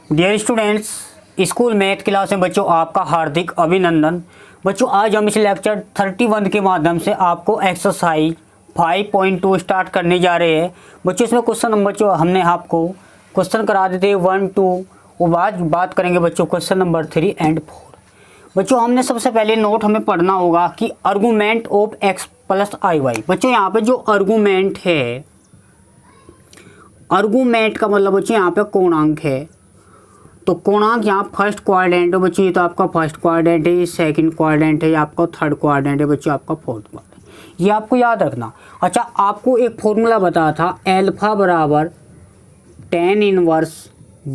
Dear students, school math class में बच्चों आपका हार्दिक अभिनंदन। बच्चों आज हम इस लेक्चर 31 के माध्यम से आपको एक्सरसाइज 5.2 स्टार्ट करने जा रहे हैं। बच्चों इसमें क्वेश्चन नंबर जो हमने आपको क्वेश्चन करा देते 1, 2 वो बात करेंगे बच्चों क्वेश्चन नंबर 3 एंड 4। बच्चों हमने सबसे पहले नोट हमें पढ़ना होगा कि argument of x plus i y. बच्चों यहाँ पे जो आर्गूमेंट है, आर्गूमेंट का मतलब बच्चों यहाँ पे पूर्णांक है। तो पूर्णांक यहाँ फर्स्ट क्वाड्रेंट है बच्चों, ये तो आपका फर्स्ट क्वाड्रेंट है, ये सेकंड क्वाड्रेंट है, ये आपका थर्ड क्वाड्रेंट है बच्चों, आपका फोर्थ क्वाड्रेंट, ये आपको याद रखना। अच्छा, आपको एक फॉर्मूला बताया था एल्फा बराबर tan inverse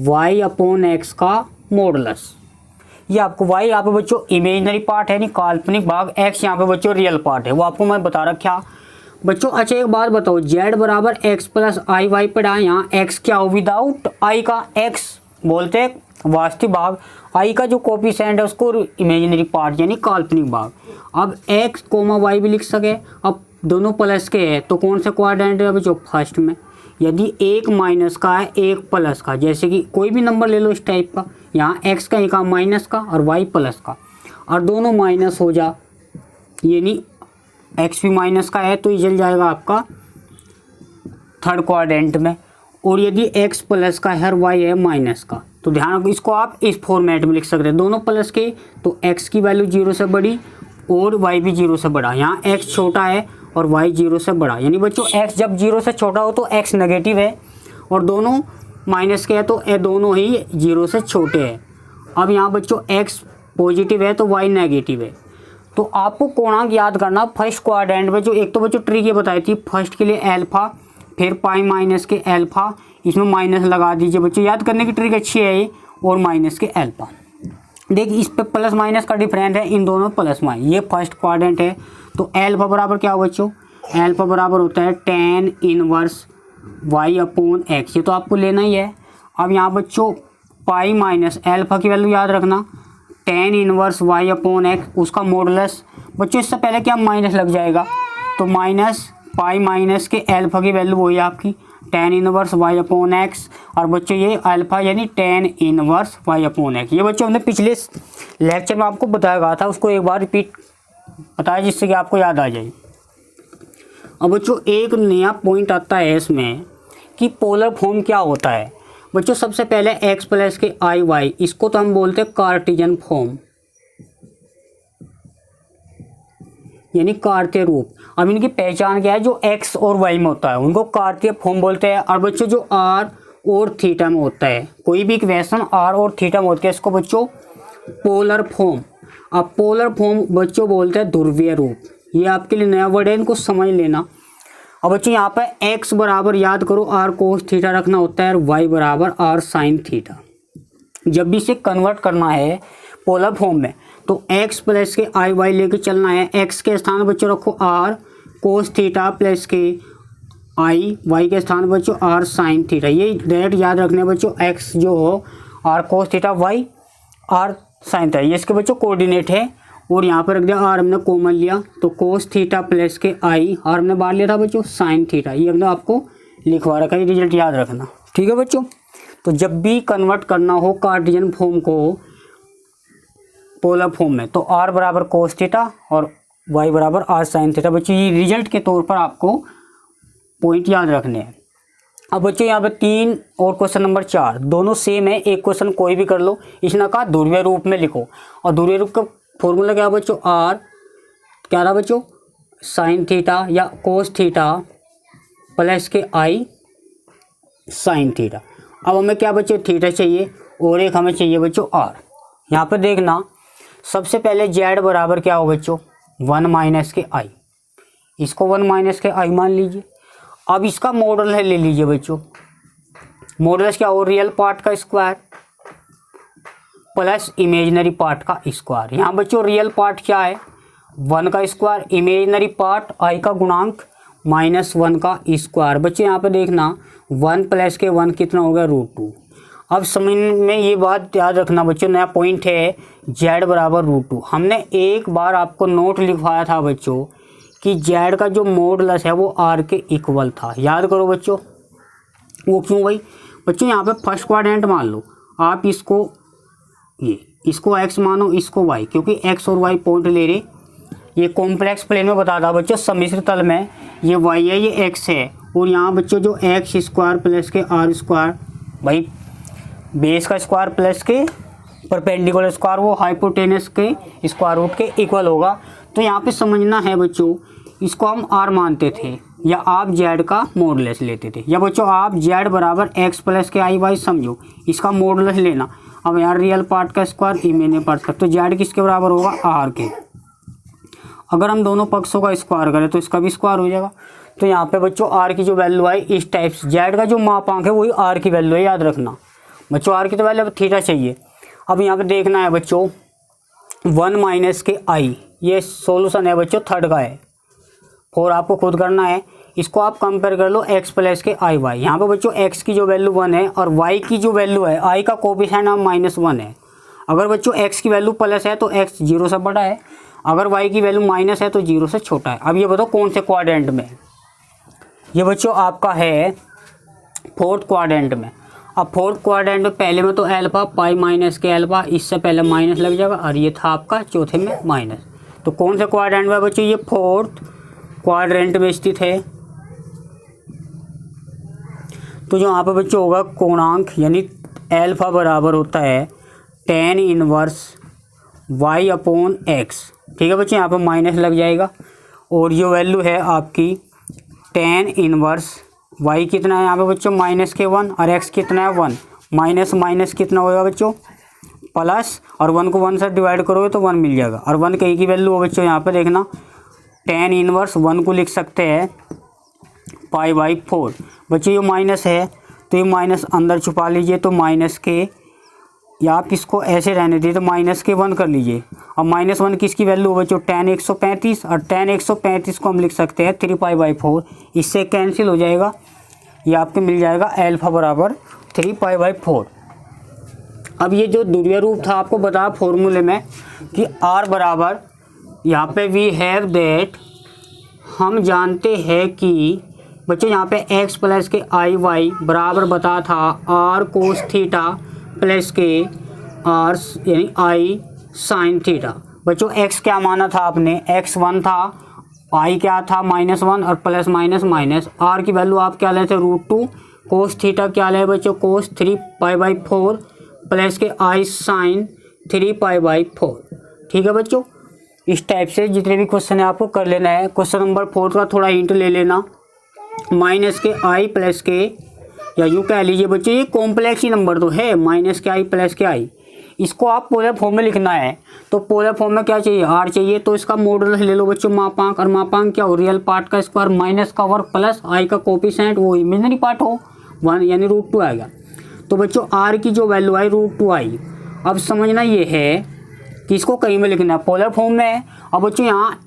y upon x का मॉडुलस। ये आपको y यहाँ पे बच्चों इमेजिनरी पार्ट है, यानी काल्पनिक भाग, x यहाँ पे बच्चों रियल पार्ट है, वो आपको मैं बता रखा बच्चों। अच्छा एक बात बताओ, z बराबर x प्लस आई वाई पढ़ा, यहाँ x क्या हो विदाउट i का, x बोलते हैं वास्तविक भाग, i का जो कोफिशिएंट है उसको इमेजिनरी पार्ट यानी काल्पनिक भाग। अब x कोमा y भी लिख सके, अब दोनों प्लस के हैं तो कौन सा क्वाड्रेंट है बच्चों, फर्स्ट में। यदि एक माइनस का है एक प्लस का, जैसे कि कोई भी नंबर ले लो इस टाइप का, यहाँ x का एक माइनस का और y प्लस का, और दोनों माइनस हो जा, यानी x भी माइनस का है तो ये चल जाएगा आपका थर्ड क्वाड्रेंट में। और यदि x प्लस का है और y है माइनस का, तो ध्यान रखो इसको आप इस फॉर्मेट में लिख सकते हैं, दोनों प्लस के तो x की वैल्यू 0 से बड़ी और y भी 0 से बड़ा। यहाँ x छोटा है और y 0 से बड़ा, यानी बच्चों x जब 0 से छोटा हो तो x नेगेटिव है, और दोनों माइनस के है तो ये दोनों ही 0 से छोटे हैं। अब यहाँ बच्चों x पॉजिटिव है तो y नेगेटिव है। तो आपको पूर्णांक याद करना फर्स्ट क्वाड्रेंट में, जो एक तो बच्चों ट्रिक ये बताई थी, फर्स्ट के लिए एल्फा, फिर पाई माइनस के एल्फा, इसमें माइनस लगा दीजिए बच्चों, याद करने की ट्रिक अच्छी है ये, और माइनस के एल्फा। देखिए इस पे प्लस माइनस का डिफरेंस है, इन दोनों प्लस माइनस, ये फर्स्ट क्वाड्रेंट है तो एल्फा बराबर क्या हो बच्चों, एल्फा बराबर होता है tan inverse y upon x, ये तो आपको लेना ही है। अब यहाँ बच्चों पाई माइनस एल्फा की वैल्यू याद रखना, tan inverse y upon x, उसका मॉडुलस बच्चों, इससे पहले क्या माइनस लग जाएगा तो माइनस पाई माइनस के एल्फा की वैल्यू वही आपकी tan inverse y upon x, और बच्चों ये अल्फा यानी tan inverse y upon x. ये बच्चों हमने पिछले लेक्चर में आपको बताया गया था, उसको एक बार रिपीट बताया जिससे कि आपको याद आ जाए। अब बच्चों एक नया पॉइंट आता है इसमें कि पोलर फॉर्म क्या होता है। बच्चों सबसे पहले x प्लस के आई वाई, इसको तो हम बोलते हैं कार्टेशियन फॉर्म यानी कार्तीय रूप। अब इनकी पहचान क्या है, जो x और y में होता है उनको कार्तीय फॉर्म बोलते हैं। और बच्चों जो r और थीटा में होता है, कोई भी इक्वेशन r और थीटा में होती है, इसको बच्चों पोलर फॉर्म। अब पोलर फॉर्म बच्चों बोलते हैं ध्रुवीय रूप, ये आपके लिए नया वर्ड है, इनको समझ लेना। अब बच्चों यहाँ पर x बराबर याद करो r कोस थीटा रखना होता है, और y बराबर r साइन थीटा। जब भी इसे कन्वर्ट करना है पोलर फॉर्म में तो x प्लस के आई वाई लेके चलना है, x के स्थान बच्चों रखो r कोस थीटा प्लस के आई, y के स्थान बच्चों r साइन थीटा। ये डायरेक्ट याद रखने बच्चों, x जो हो r cos theta, y r sine theta, ये इसके बच्चों कोऑर्डिनेट है। और यहाँ पर रख दिया r हमने कॉमन लिया तो कोस थीटा प्लस के आई, r हमने बाहर लिया था बच्चों साइन थीटा, ये हमने आपको लिखवा रखा है, रिजल्ट याद रखना, ठीक है बच्चों। तो जब भी कन्वर्ट करना हो कार्टेशियन फॉर्म को पोलर फॉर्म में तो r बराबर कोस थीटा और y बराबर r साइन थीटा। बच्चों ये रिजल्ट के तौर पर आपको पॉइंट याद रखने हैं। अब बच्चों यहाँ पे 3 और क्वेश्चन नंबर 4 दोनों सेम है, एक क्वेश्चन कोई भी कर लो, इसने कहा ध्रुवीय रूप में लिखो। और ध्रुवीय रूप का फॉर्मूला क्या है बच्चों, r क्या रहा बच्चों साइन थीटा या कोस थीटा प्लस के आई साइन थीटा। अब हमें क्या बच्चों थीटा चाहिए और एक हमें चाहिए बच्चों r। यहाँ पर देखना सबसे पहले z बराबर क्या हो बच्चों 1 माइनस के आई, इसको 1 माइनस के आई मान लीजिए। अब इसका मॉडल है ले लीजिए बच्चों, मॉडल्स क्या हो, रियल पार्ट का स्क्वायर प्लस इमेजिनरी पार्ट का स्क्वायर। यहाँ बच्चों रियल पार्ट क्या है 1 का स्क्वायर, इमेजिनरी पार्ट i का गुणांक माइनस 1 का स्क्वायर। बच्चों यहाँ पे देखना 1 प्लस के 1 कितना हो गया √2। अब समझ में ये बात याद रखना बच्चों, नया पॉइंट है z बराबर √2। हमने एक बार आपको नोट लिखवाया था बच्चों कि z का जो मॉडुलस है वो r के इक्वल था, याद करो बच्चों। वो क्यों भाई बच्चों, यहाँ पे फर्स्ट क्वाड्रेंट मान लो, आप इसको x मानो, इसको y, क्योंकि x और y पॉइंट ले रहे। ये कॉम्प्लेक्स प्लेन में बता था बच्चों, सम्मिश्र तल में ये y है, ये x है, और यहाँ बच्चों जो x स्क्वायर प्लस के r स्क्वायर, भाई बेस का स्क्वायर प्लस के परपेंडिकुलर स्क्वायर, वो हाइपोटेनस के स्क्वायर रूट के इक्वल होगा। तो यहाँ पे समझना है बच्चों, इसको हम r मानते थे, या आप z का मॉडुलस लेते थे, या बच्चों आप z बराबर x प्लस के i y समझो, इसका मॉडुलस लेना। अब यार रियल पार्ट का स्क्वायर इमेजिनरी पार्ट का, तो z किसके बराबर होगा, r के। अगर हम दोनों पक्षों का स्क्वायर करें तो इसका भी स्क्वायर हो जाएगा। तो यहाँ पे बच्चों r की जो वैल्यू है इस टाइप से, z का जो मापांक है वही r की वैल्यू है, याद रखना बच्चों। r की तो वैल्यू थीटा चाहिए। अब यहाँ पे देखना है बच्चों 1 माइनस के i, ये सॉल्यूशन है बच्चों थर्ड का है, और आपको खुद करना है। इसको आप कंपेयर कर लो x प्लस के i y। यहाँ पे बच्चों x की जो वैल्यू 1 है और y की जो वैल्यू है, i का कोफिशिएंट -1 है। अगर बच्चों x की वैल्यू प्लस है तो x 0 से बड़ा है, अगर y की वैल्यू माइनस है तो 0 से छोटा है। अब ये बताओ कौन से क्वाड्रेंट में, ये बच्चों आपका है फोर्थ क्वाड्रेंट में। अब फोर्थ क्वाड्रेंट में पहले में तो अल्फा पाई माइनस के अल्फा, इससे पहले माइनस लग जाएगा, और ये था आपका चौथे में माइनस। तो कौन से क्वाड्रेंट में बच्चों, ये फोर्थ क्वाड्रेंट में स्थित है। तो जो यहाँ पे बच्चों होगा कोणांक, यानी अल्फा बराबर होता है tan inverse y upon x। ठीक है बच्चों, यहाँ पे माइनस लग जाएगा, और ये वैल्यू है आपकी tan इनवर्स y कितना है यहाँ पे बच्चों -1, और x कितना है 1, माइनस माइनस कितना होगा बच्चों प्लस, और 1 को 1 से डिवाइड करोगे तो 1 मिल जाएगा, और 1 कहीं की वैल्यू हो बच्चों, यहाँ पे देखना tan इनवर्स 1 को लिख सकते हैं π/4। बच्चों ये माइनस है तो ये माइनस अंदर छुपा लीजिए, तो माइनस के, या आप इसको ऐसे रहने दीजिए तो माइनस के 1 कर लीजिए। अब -1 किसकी वैल्यू हो बच्चों, tan 135, और tan 135 को हम लिख सकते हैं 3π/4, इससे कैंसिल हो जाएगा, ये आपको मिल जाएगा अल्फा बराबर 3π/4। अब ये जो ध्रुवीय रूप था आपको बताया फॉर्मूले में कि r बराबर, यहाँ पे वी हैव दैट, हम जानते हैं कि बच्चों यहाँ पे x प्लस के i y बराबर बता था r कोस थीटा प्लस के r यानी i साइन थीटा। बच्चों x क्या माना था आपने, x 1 था, i क्या था -1, और प्लस माइनस माइनस, r की वैल्यू आप क्या लेते √2, कोस थीटा क्या ले बच्चों कोस 3π/4 प्लस के i साइन 3π/4। ठीक है बच्चों, इस टाइप से जितने भी क्वेश्चन है आपको कर लेना है। क्वेश्चन नंबर 4 का थोड़ा हिंट ले लेना, माइनस के i प्लस के, या यूँ कह लीजिए बच्चों ये कॉम्प्लेक्स ही नंबर तो है, माइनस के i प्लस के i, इसको आप पोलर फॉर्म में लिखना है। तो पोलर फॉर्म में क्या चाहिए, r चाहिए, तो इसका मॉडुलस ले लो बच्चों मापांक, और मापांक क्या हो, रियल पार्ट का स्क्वायर माइनस का वर्ग प्लस i का कोफिशिएंट वो इमेजिनरी पार्ट हो 1 यानी √2 आएगा। तो बच्चों r की जो वैल्यू आई √2i। अब समझना ये है कि इसको कहीं में लिखना है, पोलर फॉर्म में है। अब बच्चों यहाँ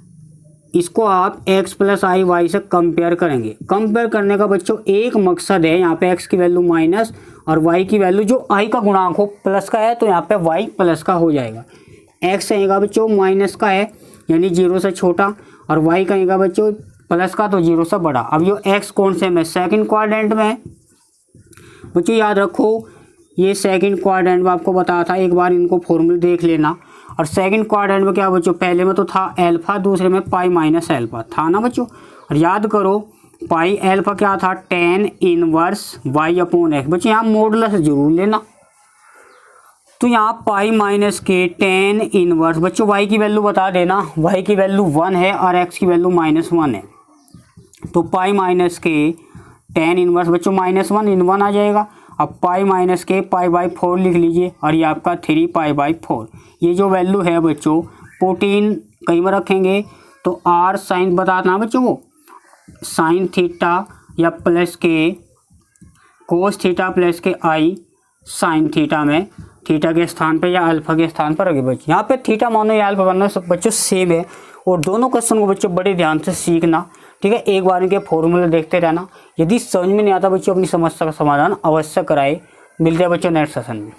इसको आप x प्लस i y से कंपेयर करेंगे। कंपेयर करने का बच्चों एक मकसद है, यहाँ पे x की वैल्यू माइनस और y की वैल्यू जो i का गुणांक हो प्लस का है, तो यहाँ पे y प्लस का हो जाएगा। x कहेगा बच्चों माइनस का है यानी 0 से छोटा, और y कहेगा बच्चों प्लस का तो 0 से बड़ा। अब ये x कौन से में, सेकंड क्वाड्रेंट में है बच्चों, याद रखो ये सेकंड क्वाड्रेंट में आपको बताया था, एक बार इनको फॉर्मूले देख लेना। और सेकंड क्वाड्रेंट में क्या बच्चों, पहले में तो था अल्फा, दूसरे में पाई माइनस अल्फा था ना बच्चों। और याद करो पाई अल्फा क्या था, tan inverse y upon x। बच्चों यहाँ मॉडुलस जरूर लेना, तो यहाँ पाई माइनस के tan इनवर्स, बच्चों y की वैल्यू बता देना, y की वैल्यू 1 है और x की वैल्यू -1 है, तो पाई माइनस के tan इनवर्स बच्चों -1 इन 1 आ जाएगा। अब पाई माइनस के π/4 लिख लीजिए, और ये आपका 3π/4। ये जो वैल्यू है बच्चों 14 कहीं में रखेंगे तो r साइन बताना बच्चों वो साइन थीटा, या प्लस के कोस थीटा प्लस के i साइन थीटा में थीटा के स्थान पे या अल्फा के स्थान पर रखे बच्चों। यहाँ पे थीटा मानो या अल्फा मानो सब बच्चों सेम है, और दोनों क्वेश्चन को बच्चों बड़े ध्यान से सीखना। ठीक है, एक बार इनके फॉर्मूले देखते रहना, यदि समझ में नहीं आता बच्चों अपनी समस्या का समाधान अवश्य कराए। मिलते हैं बच्चों नेक्स्ट सेशन में।